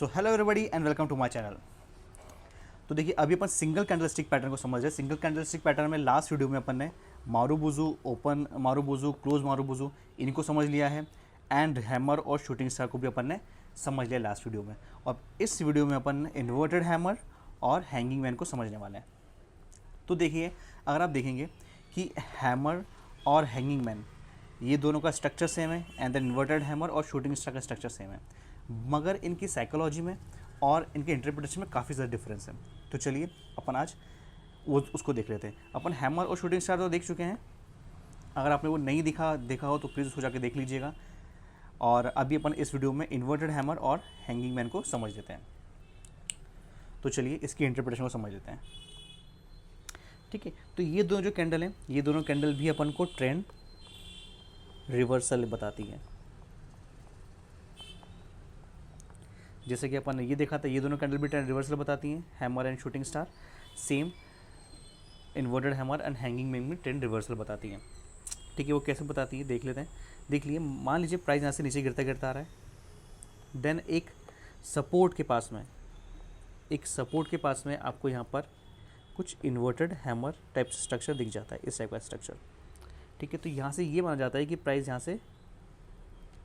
So hello everybody and welcome to my channel. तो देखिए अभी अपन सिंगल कैंडलस्टिक पैटर्न को समझ रहे हैं। सिंगल कैंडलस्टिक पैटर्न में लास्ट वीडियो में अपन ने marubozu, open marubozu, close marubozu इनको समझ लिया है एंड हैमर और शूटिंग स्टार को भी अपन ने समझ लिया लास्ट वीडियो में। और इस वीडियो में अपन इन्वर्टेड हैमर और हैंगिंग मैन को समझने वाले हैं। तो देखिए अगर आप देखेंगे कि हैमर और हैंगिंग मैन ये दोनों का स्ट्रक्चर सेम है एंड देन इन्वर्टेड हैमर और शूटिंग स्टार का स्ट्रक्चर सेम है, मगर इनकी साइकोलॉजी में और इनके इंटरप्रिटेशन में काफ़ी ज़्यादा डिफरेंस है। तो चलिए अपन आज वो उसको देख लेते हैं। अपन हैमर और शूटिंग स्टार तो देख चुके हैं, अगर आपने वो नहीं देखा हो तो प्लीज़ उसको जाके देख लीजिएगा। और अभी अपन इस वीडियो में इन्वर्टेड हैमर और हैंगिंग मैन को समझ लेते हैं। तो चलिए इसकी इंटरप्रिटेशन को समझ लेते हैं। ठीक है, तो ये दोनों जो कैंडल हैं, ये दोनों कैंडल भी अपन को ट्रेंड रिवर्सल बताती है। जैसे कि अपन ने ये देखा था, ये दोनों कैंडल भी ट्रेंड रिवर्सल बताती हैं, hammer and shooting star. Same inverted hammer and hanging man में ट्रेंड रिवर्सल बताती हैं। ठीक है, वो कैसे बताती है देख लेते हैं। देख लिए, मान लीजिए प्राइस यहाँ से नीचे गिरता गिरता आ रहा है, देन एक सपोर्ट के पास में आपको यहाँ पर कुछ इन्वर्टेड हैमर टाइप स्ट्रक्चर दिख जाता है, इस टाइप का स्ट्रक्चर। ठीक है, तो यहाँ से ये माना जाता है कि प्राइस यहाँ से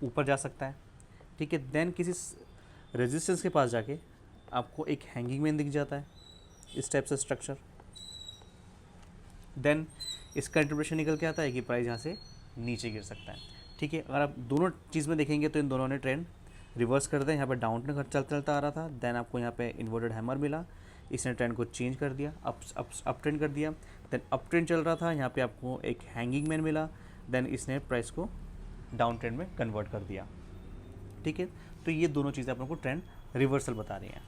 ऊपर जा सकता है। ठीक है, देन किसी रेजिस्टेंस के पास जाके आपको एक हैंगिंग मैन दिख जाता है, इस टाइप से स्ट्रक्चर। देन इसका इंटरप्रिटेशन निकल के आता है कि प्राइस यहाँ से नीचे गिर सकता है। ठीक है, अगर आप दोनों चीज़ में देखेंगे तो इन दोनों ने ट्रेंड रिवर्स कर दिया। यहाँ पे डाउन ट्रेंड चलता आ रहा था, देन आपको यहाँ पे इन्वर्टेड हैमर मिला, इसने ट्रेंड को चेंज कर दिया, अप ट्रेंड कर दिया। देन अप ट्रेंड चल रहा था, यहाँ पे आपको एक हैंगिंग मैन मिला, देन इसने प्राइस को डाउन ट्रेंड में कन्वर्ट कर दिया। ठीक है, तो ये दोनों चीज़ें अपन को ट्रेंड रिवर्सल बता रही हैं।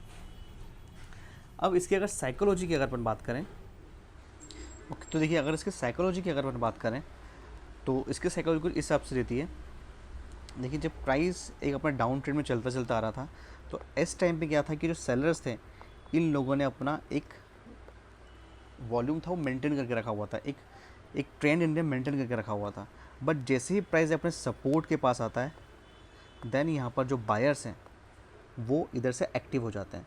अब इसकी अगर साइकोलॉजी की अगर अपन बात करें, तो देखिए अगर इसके साइकोलॉजी की अगर अपन बात करें तो इसके साइकोलॉजी को इस हिसाब से रहती है। देखिए जब प्राइस एक अपना डाउन ट्रेंड में चलता आ रहा था, तो इस टाइम पे क्या था कि जो सेलर्स थे, इन लोगों ने अपना एक वॉल्यूम था वो मेंटेन करके रखा हुआ था, एक ट्रेंड इनने मेंटेन करके रखा हुआ था। बट जैसे ही प्राइस अपने सपोर्ट के पास आता है, देन यहाँ पर जो बायर्स हैं वो इधर से एक्टिव हो जाते हैं।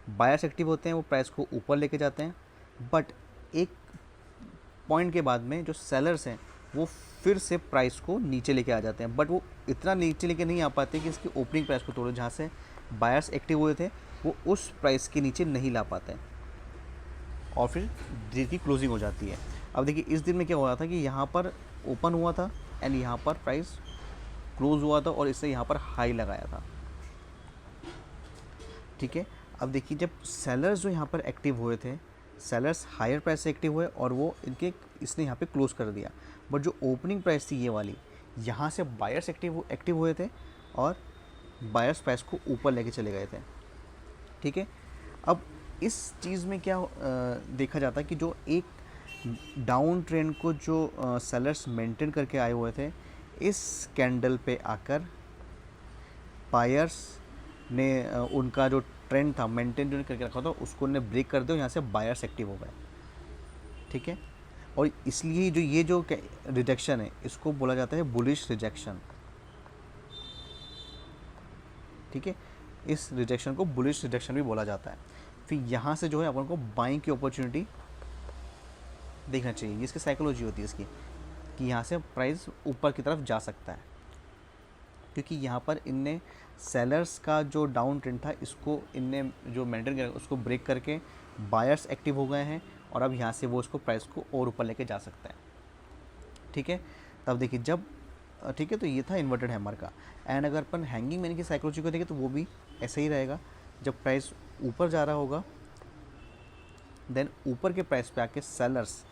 बायर्स एक्टिव होते हैं, वो प्राइस को ऊपर लेके जाते हैं। बट एक पॉइंट के बाद में जो सेलर्स हैं वो फिर से प्राइस को नीचे लेके आ जाते हैं, बट वो इतना नीचे लेके नहीं आ पाते कि इसकी ओपनिंग प्राइस को तोड़े। जहाँ से बायर्स एक्टिव हुए थे वो उस प्राइस के नीचे नहीं ला पाते और फिर दिन की क्लोजिंग हो जाती है। अब देखिए इस दिन में क्या हो रहा था कि यहाँ पर ओपन हुआ था एंड यहाँ पर प्राइस क्लोज हुआ था और इसने यहाँ पर हाई लगाया था। ठीक है, अब देखिए जब सेलर्स जो यहाँ पर एक्टिव हुए थे, सेलर्स हायर प्राइस से एक्टिव हुए और वो इसने यहाँ पे क्लोज कर दिया। बट जो ओपनिंग प्राइस थी ये वाली, यहाँ से बायर्स एक्टिव हुए थे और बायर्स प्राइस को ऊपर लेके चले गए थे। ठीक है, अब इस चीज़ में क्या देखा जाता है कि जो एक डाउन ट्रेंड को जो सेलर्स मेंटेन करके आए हुए थे, इस कैंडल पे आकर बायर्स ने उनका जो ट्रेंड था मेंटेन जो करके रखा था उसको ने ब्रेक कर दिया, यहाँ से बायर्स एक्टिव हो गए। ठीक है, और इसलिए जो ये जो रिजेक्शन है इसको बोला जाता है बुलिश रिजेक्शन। ठीक है, इस रिजेक्शन को बुलिश रिजेक्शन भी बोला जाता है। फिर यहाँ से जो है अपन को बाइंग की अपॉर्चुनिटी देखना चाहिए। ये इसकी साइकोलॉजी होती है इसकी कि यहाँ से प्राइस ऊपर की तरफ जा सकता है, क्योंकि यहाँ पर इनने सेलर्स का जो डाउन ट्रेंड था इसको इनने जो मेंटेन किया उसको ब्रेक करके बायर्स एक्टिव हो गए हैं और अब यहाँ से वो उसको प्राइस को और ऊपर लेके जा सकता है। ठीक है, तब देखिए जब ठीक है, तो ये था इन्वर्टेड हैमर का। एंड अगर अपन हैंगिंग मैन की साइकोलॉजी को देखें तो वो भी ऐसा ही रहेगा। जब प्राइस ऊपर जा रहा होगा, देन ऊपर के प्राइस पे आके सेलर्स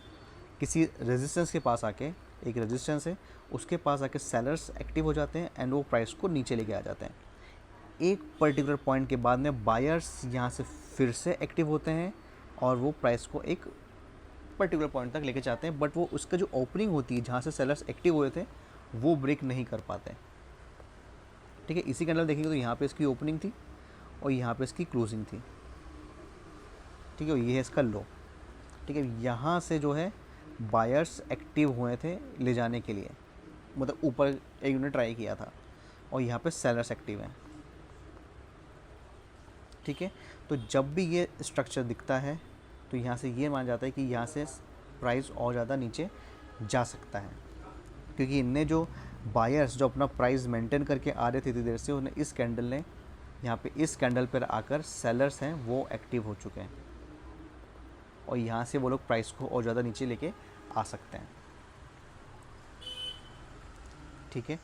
किसी रेजिस्टेंस के पास आके, एक रेजिस्टेंस है उसके पास आके सेलर्स एक्टिव हो जाते हैं एंड वो प्राइस को नीचे लेके आ जाते हैं। एक पर्टिकुलर पॉइंट के बाद में बायर्स यहाँ से फिर से एक्टिव होते हैं और वो प्राइस को एक पर्टिकुलर पॉइंट तक लेके जाते हैं। बट वो उसका जो ओपनिंग होती है जहाँ से सेलर्स एक्टिव हुए थे वो ब्रेक नहीं कर पाते। ठीक है, इसी कैंडल देखेंगे तो यहाँ पे इसकी ओपनिंग थी और यहाँ पे इसकी क्लोजिंग थी। ठीक है, ये है इसका लो। ठीक है, यहाँ से जो है बायर्स एक्टिव हुए थे ले जाने के लिए, मतलब ऊपर एक यूनिट ट्राई किया था और यहाँ पे सेलर्स एक्टिव हैं। ठीक है। तो जब भी ये स्ट्रक्चर दिखता है तो यहाँ से ये माना जाता है कि यहाँ से प्राइस और ज़्यादा नीचे जा सकता है, क्योंकि इनने जो बायर्स जो अपना प्राइस मेंटेन करके आ रहे थे इतनी देर से, उन्हें इस कैंडल ने यहाँ पे इस कैंडल पर आकर सेलर्स हैं वो एक्टिव हो चुके हैं और यहाँ से वो लोग प्राइस को और ज़्यादा नीचे लेके आ सकते हैं। ठीक है,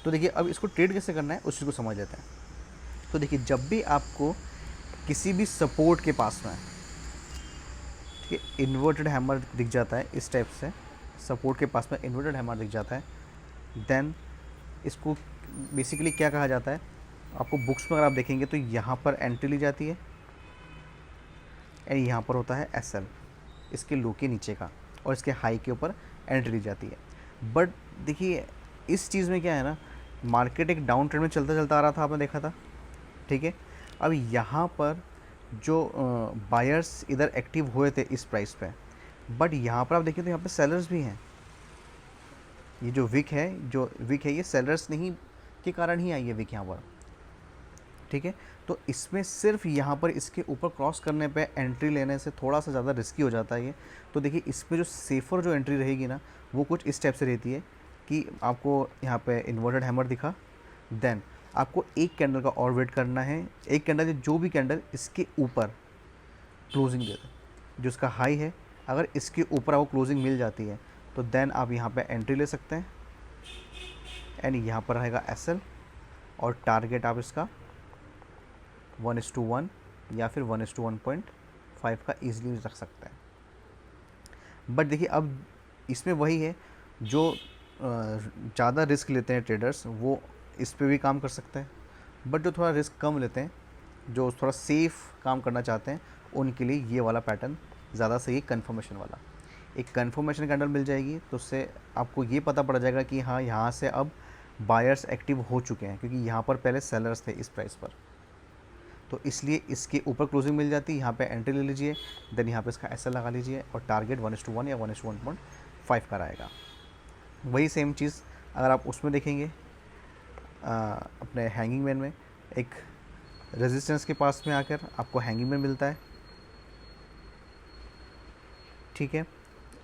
तो देखिए अब इसको ट्रेड कैसे करना है उस चीज़ को समझ लेते हैं। तो देखिए जब भी आपको किसी भी सपोर्ट के पास में, ठीक है, इन्वर्टेड हैमर दिख जाता है इस टाइप से, सपोर्ट के पास में इन्वर्टेड हैमर दिख जाता है, देन इसको बेसिकली क्या कहा जाता है, आपको बुक्स में अगर आप देखेंगे तो यहाँ पर एंट्री ली जाती है एंड यहाँ पर होता है एसएल, इसके लो के नीचे का, और इसके हाई के ऊपर एंट्री ली जाती है। बट देखिए इस चीज़ में क्या है ना, मार्केट एक डाउन ट्रेंड में चलता चलता आ रहा था, आपने देखा था, ठीक है। अब यहाँ पर जो बायर्स इधर एक्टिव हुए थे इस प्राइस पे, बट यहाँ पर आप देखिए तो यहाँ पे सेलर्स भी हैं। ये जो विक है ये सेलर्स नहीं के कारण ही आई है विक यहाँ पर, ठीक है। तो इसमें सिर्फ यहाँ पर इसके ऊपर क्रॉस करने पे एंट्री लेने से थोड़ा सा ज़्यादा रिस्की हो जाता है ये। तो देखिए इसमें जो सेफ़र जो एंट्री रहेगी ना वो कुछ इस टाइप से रहती है कि आपको यहाँ पे इन्वर्टेड हैमर दिखा, देन आपको एक कैंडल का और वेट करना है, एक कैंडल जो भी कैंडल इसके ऊपर क्लोजिंग दे दे, जो इसका हाई है, अगर इसके ऊपर आपको क्लोजिंग मिल जाती है तो देन आप यहाँ पे एंट्री ले सकते हैं एंड यहाँ पर रहेगा एसएल और टारगेट आप इसका 1:1 या फिर 1:1.5 का ईजिली रख सकते हैं। बट देखिए अब इसमें वही है, जो ज़्यादा रिस्क लेते हैं ट्रेडर्स वो इस पे भी काम कर सकते हैं, बट जो थोड़ा रिस्क कम लेते हैं, जो थोड़ा सेफ़ काम करना चाहते हैं, उनके लिए ये वाला पैटर्न ज़्यादा सही है, कन्फर्मेशन वाला। एक कन्फर्मेशन कैंडल मिल जाएगी तो उससे आपको ये पता पड़ जाएगा कि हाँ यहाँ से अब बायर्स एक्टिव हो चुके हैं, क्योंकि यहाँ पर पहले सेलर्स थे इस प्राइस पर, तो इसलिए इसके ऊपर क्लोजिंग मिल जाती है, यहाँ पे एंट्री ले लीजिए, देन यहाँ पे इसका एसएल लगा लीजिए और टारगेट 1:1 या 1:1.5 का रहेगा। वही सेम चीज़ अगर आप उसमें देखेंगे अपने हैंगिंग मैन में, एक रेजिस्टेंस के पास में आकर आपको हैंगिंग मैन मिलता है, ठीक है।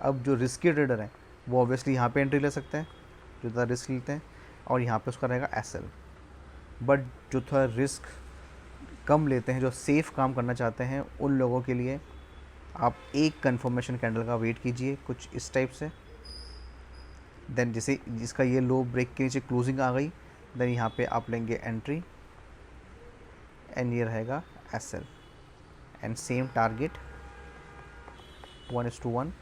अब जो रिस्की ट्रेडर हैं वो ऑब्वियसली यहाँ पे एंट्री ले सकते हैं, जो ज़्यादा रिस्क लेते हैं, और यहाँ पे उसका रहेगा एसएल। बट जो थोड़ा रिस्क कम लेते हैं, जो सेफ़ काम करना चाहते हैं, उन लोगों के लिए आप एक कन्फर्मेशन कैंडल का वेट कीजिए कुछ इस टाइप से, देन जैसे जिसका ये लो ब्रेक के नीचे क्लोजिंग आ गई, देन यहाँ पे आप लेंगे एंट्री एंड ये रहेगा एसएल एंड सेम टारगेट 1:1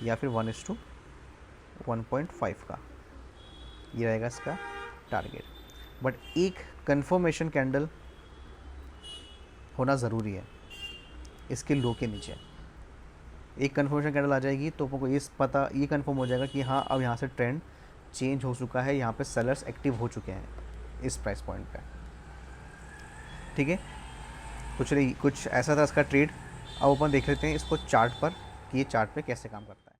या फिर 1:1.5 का, ये रहेगा इसका टारगेट। बट एक कन्फर्मेशन कैंडल होना ज़रूरी है इसके लो के नीचे। एक कन्फर्मेशन कैंडल आ जाएगी तो आपको ये कंफर्म हो जाएगा कि हाँ अब यहाँ से ट्रेंड चेंज हो चुका है, यहाँ पे सेलर्स एक्टिव हो चुके हैं इस प्राइस पॉइंट पे, ठीक है। तो चलिए कुछ ऐसा था इसका ट्रेड। अब अपन देख लेते हैं इसको चार्ट पर कि ये चार्ट पे कैसे काम करता है।